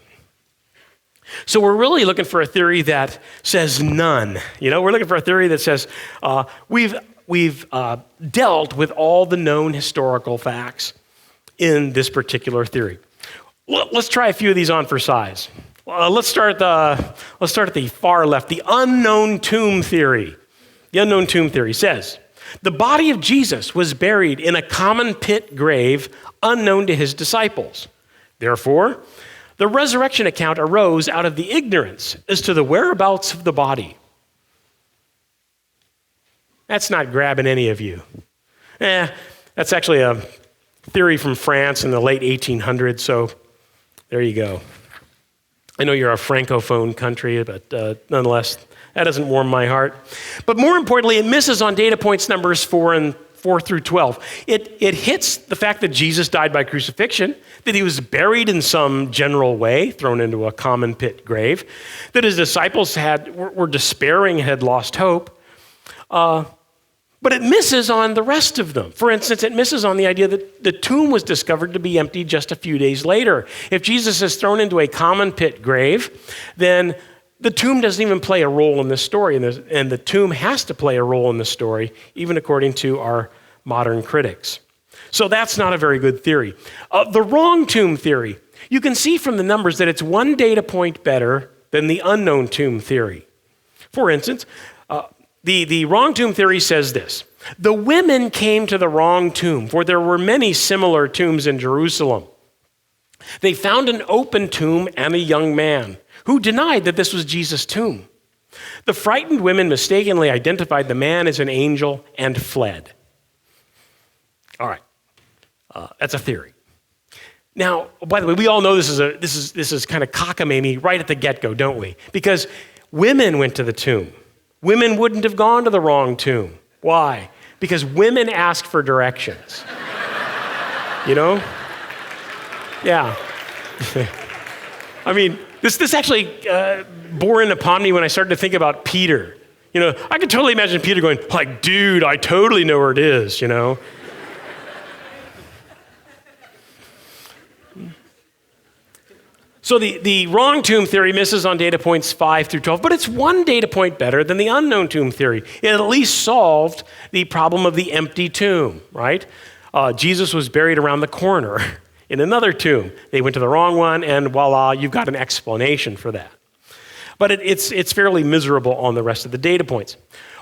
So we're really looking for a theory that says none. We're looking for a theory that says we've dealt with all the known historical facts in this particular theory. Let's try a few of these on for size. Let's start at the far left, the unknown tomb theory. The unknown tomb theory says, the body of Jesus was buried in a common pit grave unknown to his disciples. Therefore, the resurrection account arose out of the ignorance as to the whereabouts of the body. That's not grabbing any of you. That's actually a theory from France in the late 1800s, so there you go. I know you're a francophone country, but nonetheless, that doesn't warm my heart. But more importantly, it misses on data points numbers 4 through 12. It hits the fact that Jesus died by crucifixion, that he was buried in some general way, thrown into a common pit grave, that his disciples were despairing, had lost hope. But it misses on the rest of them. For instance, it misses on the idea that the tomb was discovered to be empty just a few days later. If Jesus is thrown into a common pit grave, then the tomb doesn't even play a role in this story, and the tomb has to play a role in the story, even according to our modern critics. So that's not a very good theory. The wrong tomb theory, you can see from the numbers that it's one data point better than the unknown tomb theory. For instance, the wrong tomb theory says this: the women came to the wrong tomb, for there were many similar tombs in Jerusalem. They found an open tomb and a young man who denied that this was Jesus' tomb. The frightened women mistakenly identified the man as an angel and fled. All right, that's a theory. Now, by the way, we all know this is kind of cockamamie right at the get-go, don't we? Because women went to the tomb. Women wouldn't have gone to the wrong tomb. Why? Because women ask for directions. Yeah. I mean, this actually bore in upon me when I started to think about Peter. I could totally imagine Peter going, like, dude, I totally know where it is, So the wrong tomb theory misses on data points 5 through 12, but it's one data point better than the unknown tomb theory. It at least solved the problem of the empty tomb, right? Jesus was buried around the corner in another tomb. They went to the wrong one, and voila, you've got an explanation for that. But it's fairly miserable on the rest of the data points.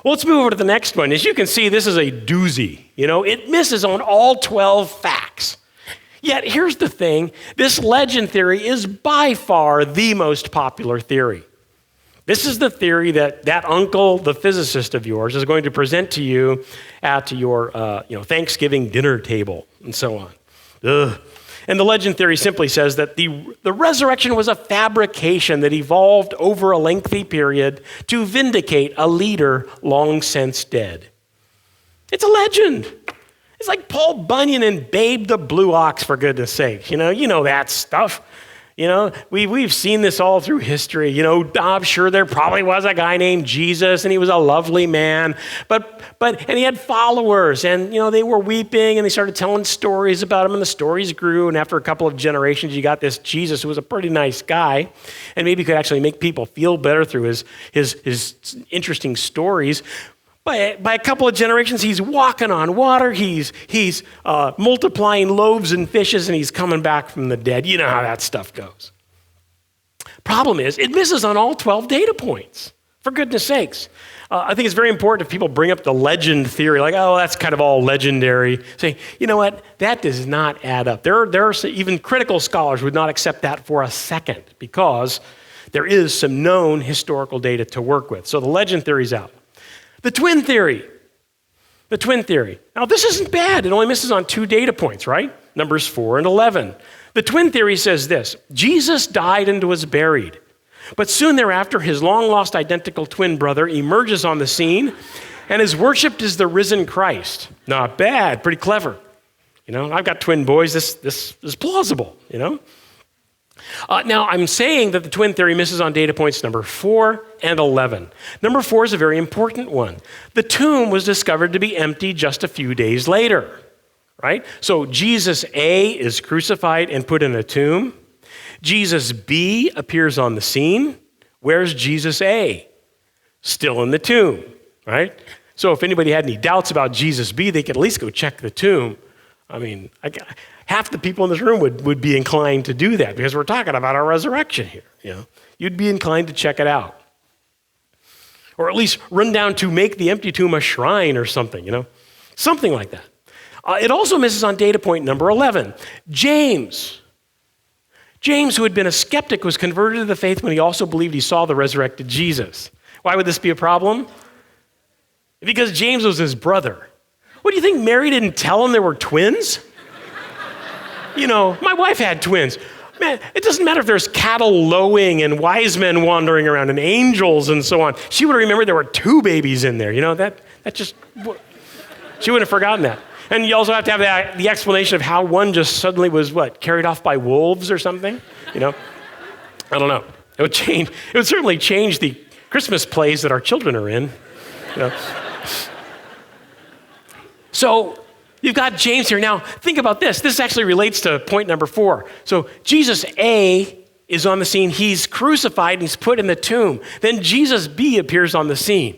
Well, let's move over to the next one. As you can see, this is a doozy. It misses on all 12 facts. Yet here's the thing, this legend theory is by far the most popular theory. This is the theory that uncle, the physicist of yours, is going to present to you at your Thanksgiving dinner table and so on. Ugh. And the legend theory simply says that the resurrection was a fabrication that evolved over a lengthy period to vindicate a leader long since dead. It's a legend. It's like Paul Bunyan and Babe the Blue Ox, for goodness sake. You know that stuff. We've seen this all through history. I'm sure there probably was a guy named Jesus, and he was a lovely man, and he had followers, and they were weeping, and they started telling stories about him, and the stories grew, and after a couple of generations, you got this Jesus who was a pretty nice guy, and maybe could actually make people feel better through his interesting stories. By a couple of generations, he's walking on water, he's multiplying loaves and fishes, and he's coming back from the dead. You know how that stuff goes. Problem is, it misses on all 12 data points, for goodness sakes. I think it's very important if people bring up the legend theory, like, oh, that's kind of all legendary. Say, you know what, that does not add up. There are even critical scholars would not accept that for a second, because there is some known historical data to work with. So the legend theory's out. The twin theory. Now, this isn't bad. It only misses on 2 data points, right? Numbers 4 and 11. The twin theory says this: Jesus died and was buried. But soon thereafter, his long-lost identical twin brother emerges on the scene and is worshipped as the risen Christ. Not bad. Pretty clever. I've got twin boys. This is plausible, Now, I'm saying that the twin theory misses on data points number 4 and 11. Number 4 is a very important one. The tomb was discovered to be empty just a few days later, right? So Jesus A is crucified and put in a tomb. Jesus B appears on the scene. Where's Jesus A? Still in the tomb, right? So if anybody had any doubts about Jesus B, they could at least go check the tomb. Half the people in this room would be inclined to do that because we're talking about our resurrection here. You'd be inclined to check it out. Or at least run down to make the empty tomb a shrine or something, Something like that. It also misses on data point number 11. James, who had been a skeptic, was converted to the faith when he also believed he saw the resurrected Jesus. Why would this be a problem? Because James was his brother. What do you think, Mary didn't tell him there were twins? My wife had twins. Man, it doesn't matter if there's cattle lowing and wise men wandering around and angels and so on. She would have remembered there were 2 babies in there. She wouldn't have forgotten that. And you also have to have the explanation of how one just suddenly was, carried off by wolves or something? I don't know. It would certainly change the Christmas plays that our children are in. So you've got James here. Now, think about this. This actually relates to point number 4. So Jesus A is on the scene. He's crucified and he's put in the tomb. Then Jesus B appears on the scene.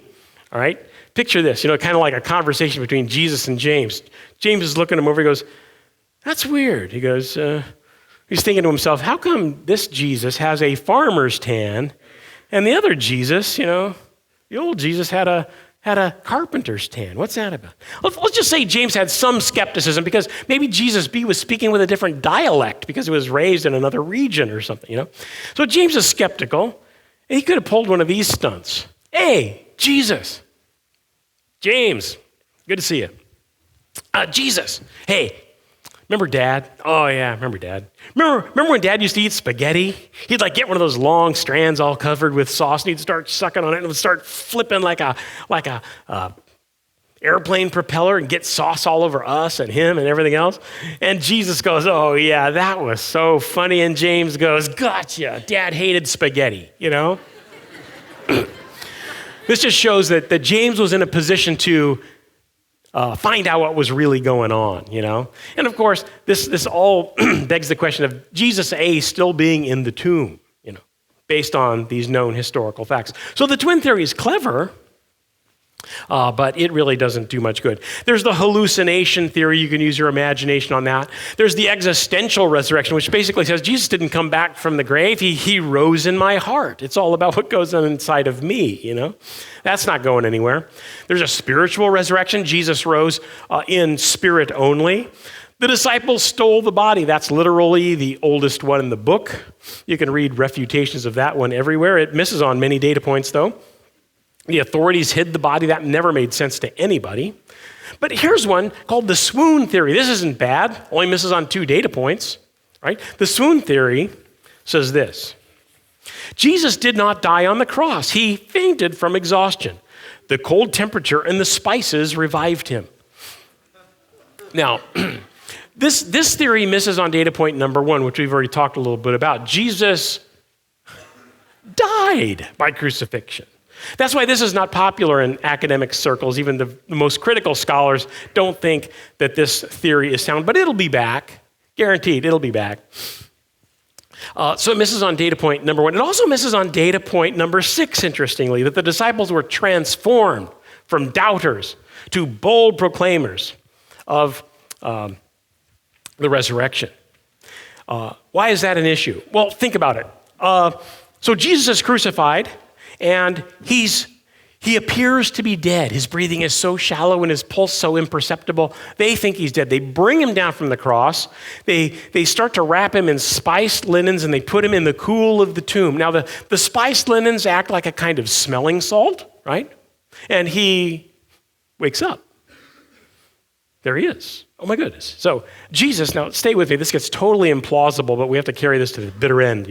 All right? Picture this, kind of like a conversation between Jesus and James. James is looking him over. He goes, that's weird. He goes, he's thinking to himself, how come this Jesus has a farmer's tan and the other Jesus, the old Jesus had a carpenter's tan. What's that about? Let's just say James had some skepticism because maybe Jesus B was speaking with a different dialect because he was raised in another region or something, So James is skeptical, and he could have pulled one of these stunts. Hey, Jesus. James, good to see you. Jesus, hey, remember Dad? Oh yeah, remember Dad. Remember when Dad used to eat spaghetti? He'd get one of those long strands all covered with sauce, and he'd start sucking on it, and it would start flipping like a airplane propeller, and get sauce all over us and him and everything else. And Jesus goes, oh yeah, that was so funny. And James goes, gotcha. Dad hated spaghetti. This just shows that James was in a position to find out what was really going on, And of course, this all begs the question of Jesus A still being in the tomb, based on these known historical facts. So the twin theory is clever, but it really doesn't do much good. There's the hallucination theory. You can use your imagination on that. There's the existential resurrection, which basically says Jesus didn't come back from the grave. He rose in my heart. It's all about what goes on inside of me, That's not going anywhere. There's a spiritual resurrection. Jesus rose in spirit only. The disciples stole the body. That's literally the oldest one in the book. You can read refutations of that one everywhere. It misses on many data points, though. The authorities hid the body. That never made sense to anybody. But here's one called the Swoon Theory. This isn't bad. Only misses on 2 data points, right? The Swoon Theory says this. Jesus did not die on the cross. He fainted from exhaustion. The cold temperature and the spices revived him. Now, this theory misses on data point number 1, which we've already talked a little bit about. Jesus died by crucifixion. That's why this is not popular in academic circles. Even the most critical scholars don't think that this theory is sound, but it'll be back. Guaranteed, it'll be back. So it misses on data point number 1. It also misses on data point number 6, interestingly, that the disciples were transformed from doubters to bold proclaimers of the resurrection. Why is that an issue? Well, think about it. So Jesus is crucified, and he appears to be dead. His breathing is so shallow and his pulse so imperceptible. They think he's dead. They bring him down from the cross. They start to wrap him in spiced linens, and they put him in the cool of the tomb. Now, the spiced linens act like a kind of smelling salt, right? And he wakes up. There he is. Oh my goodness. So Jesus, now stay with me. This gets totally implausible, but we have to carry this to the bitter end,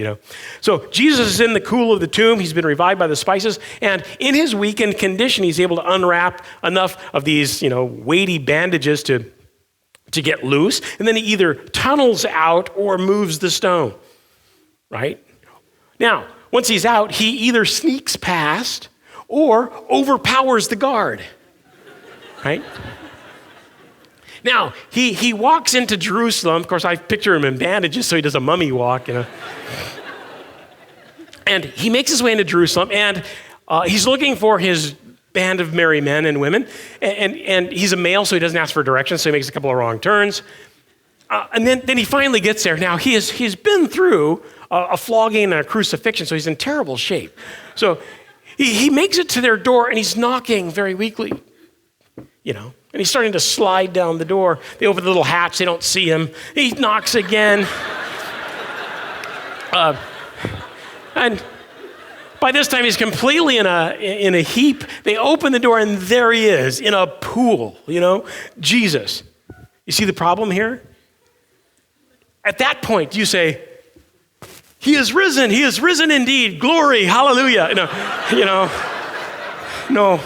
So Jesus is in the cool of the tomb. He's been revived by the spices. And in his weakened condition, he's able to unwrap enough of these, weighty bandages to get loose. And then he either tunnels out or moves the stone, right? Now, once he's out, he either sneaks past or overpowers the guard, right? Now, he walks into Jerusalem. Of course, I picture him in bandages, so he does a mummy walk, And he makes his way into Jerusalem, and he's looking for his band of merry men and women. And he's a male, so he doesn't ask for directions, so he makes a couple of wrong turns. And then he finally gets there. Now, he's been through a flogging and a crucifixion, so he's in terrible shape. So he makes it to their door, and he's knocking very weakly, And he's starting to slide down the door. They open the little hatch. They don't see him. He knocks again. And by this time, he's completely in a heap. They open the door, and there he is in a pool, Jesus. You see the problem here? At that point, you say, he is risen indeed. Glory, hallelujah. No.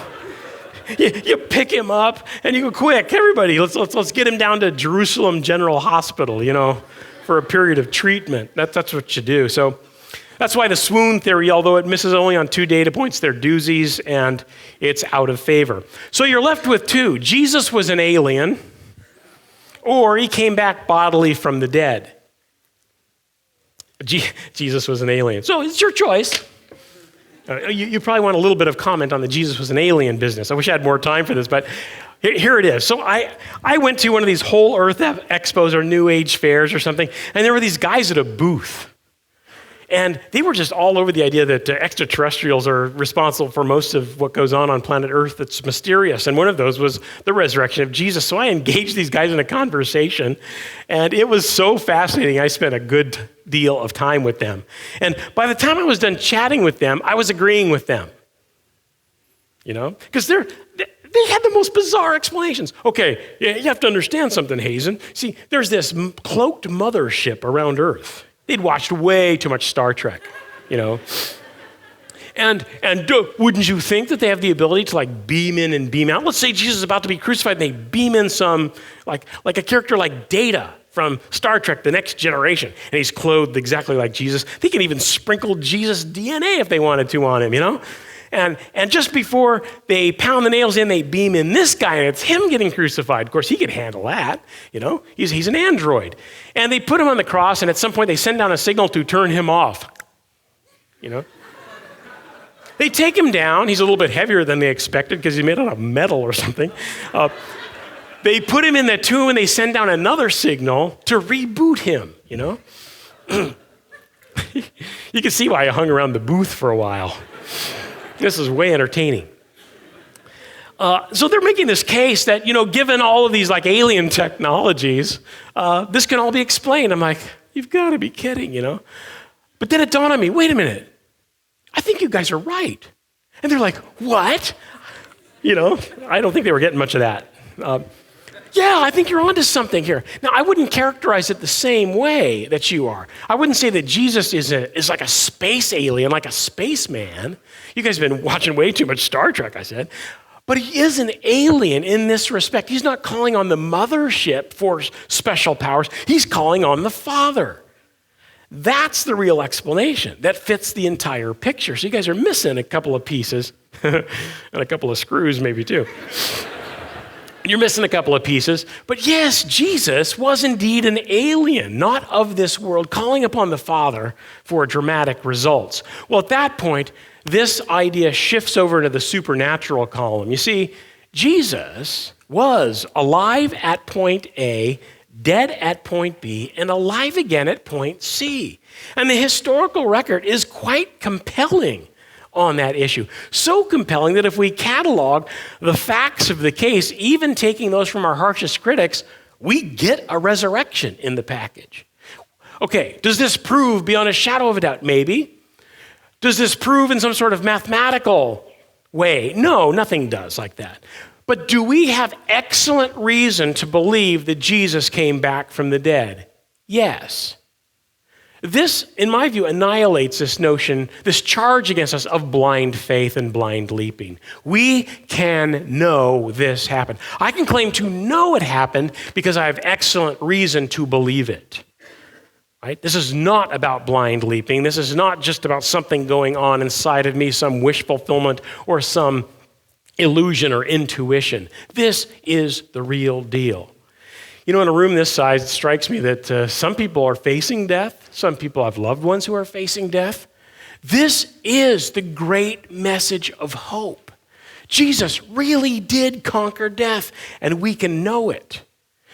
You pick him up and you go, quick, everybody, let's get him down to Jerusalem General Hospital, for a period of treatment. That's what you do. So that's why the Swoon Theory, although it misses only on 2 data points, they're doozies and it's out of favor. So you're left with 2. Jesus was an alien, or he came back bodily from the dead. Jesus was an alien. So it's your choice. You probably want a little bit of comment on the Jesus was an alien business. I wish I had more time for this, but here it is. So I went to one of these whole earth expos or new age fairs or something, and there were these guys at a booth. And they were just all over the idea that extraterrestrials are responsible for most of what goes on planet Earth that's mysterious. And one of those was the resurrection of Jesus. So I engaged these guys in a conversation, and it was so fascinating. I spent a good deal of time with them. And by the time I was done chatting with them, I was agreeing with them. Because they had the most bizarre explanations. Okay, you have to understand something, Hazen. See, there's this cloaked mothership around Earth. They'd watched way too much Star Trek, And wouldn't you think that they have the ability to beam in and beam out? Let's say Jesus is about to be crucified and they beam in some, like a character like Data from Star Trek, The Next Generation, and he's clothed exactly like Jesus. They can even sprinkle Jesus' DNA if they wanted to on him, And just before they pound the nails in, they beam in this guy, and it's him getting crucified. Of course, he could handle that, He's an android. And they put him on the cross, and at some point they send down a signal to turn him off, They take him down. He's a little bit heavier than they expected because he's made out of metal or something. They put him in the tomb, and they send down another signal to reboot him, You can see why I hung around the booth for a while. This is way entertaining. So they're making this case that, given all of these like alien technologies, this can all be explained. I'm like, you've got to be kidding. But then it dawned on me, wait a minute, I think you guys are right. And they're like, what? I don't think they were getting much of that. Yeah, I think you're onto something here. Now, I wouldn't characterize it the same way that you are. I wouldn't say that Jesus is like a space alien, like a spaceman. You guys have been watching way too much Star Trek, I said. But he is an alien in this respect. He's not calling on the mothership for special powers. He's calling on the Father. That's the real explanation that fits the entire picture. So you guys are missing a couple of pieces and a couple of screws maybe too. You're missing a couple of pieces. But yes, Jesus was indeed an alien, not of this world, calling upon the Father for dramatic results. Well, at that point, this idea shifts over to the supernatural column. You see, Jesus was alive at point A, dead at point B, and alive again at point C. And the historical record is quite compelling on that issue. So compelling that if we catalog the facts of the case, even taking those from our harshest critics, we get a resurrection in the package. Okay, does this prove beyond a shadow of a doubt? Maybe. Does this prove in some sort of mathematical way? No, nothing does like that. But do we have excellent reason to believe that Jesus came back from the dead? Yes. This, in my view, annihilates this notion, this charge against us of blind faith and blind leaping. We can know this happened. I can claim to know it happened because I have excellent reason to believe it. Right? This is not about blind leaping. This is not just about something going on inside of me, some wish fulfillment or some illusion or intuition. This is the real deal. In a room this size, it strikes me that some people are facing death. Some people have loved ones who are facing death. This is the great message of hope. Jesus really did conquer death, and we can know it.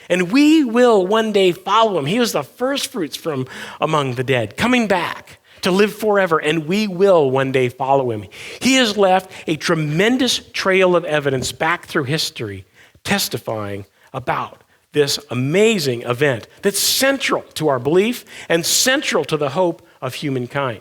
And we will one day follow him. He was the first fruits from among the dead, coming back to live forever, and we will one day follow him. He has left a tremendous trail of evidence back through history, testifying about this amazing event that's central to our belief and central to the hope of humankind.